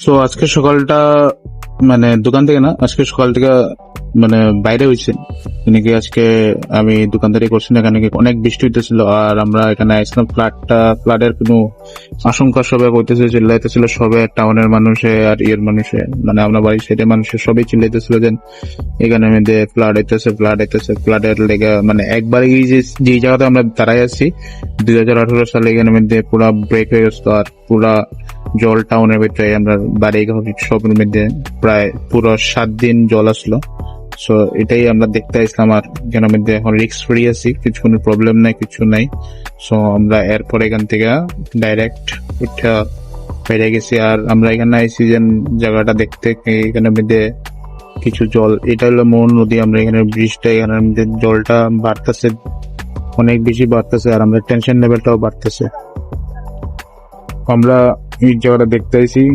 So আজকে সকালটা মানে দোকান থেকে না, আজকে সকাল থেকে মানে বাইরে হয়েছে এদিকে। আজকে আমি দোকানদারি করছি না, এখানে অনেক বৃষ্টি হইতেছিল আর আমরা এখানে আসলাম। ফ্লাডের কোনো আশঙ্কা সবাই করতেছে, চিল্লাইতেছিল সবে, টাউনের মানুষে আর ইয়ের মানুষে, মানে আমরা বাড়ির সাইডে মানুষের সবাই চিল্লাইতেছিল যে এখানে মধ্যে ফ্লাডের লেগে মানে একবার এই যে জায়গাতে আমরা দাঁড়াই আছি 2018 সালে এখানে মধ্যে পুরা ব্রেক হয়ে গেছিল আর পুরা জল টাউনের ভিতরে আমরা বাড়ি সবের মধ্যে প্রায় পুরো 7 দিন জল আসলো। সো এটাই আমরা দেখতে আসলাম আর এখানের মধ্যে এখন রিস্ক ফ্রি আছি, কিছু কোনো প্রবলেম নাই, কিছু নাই। সো আমরা এরপর এখান থেকে ডাইরেক্ট উঠা বেরিয়ে গেছি আর আমরা এখানে আইসি যে জায়গাটা দেখতে, এখানের মধ্যে কিছু জল, এটা হলো মন নদী। আমরা এখানে ব্রিজটা, এখানের মধ্যে জলটা বাড়তেছে, অনেক বেশি বাড়তেছে আর আমরা টেনশন লেভেলটাও বাড়তেছে। আমরা এই জায়গাটা দেখতে আইছি।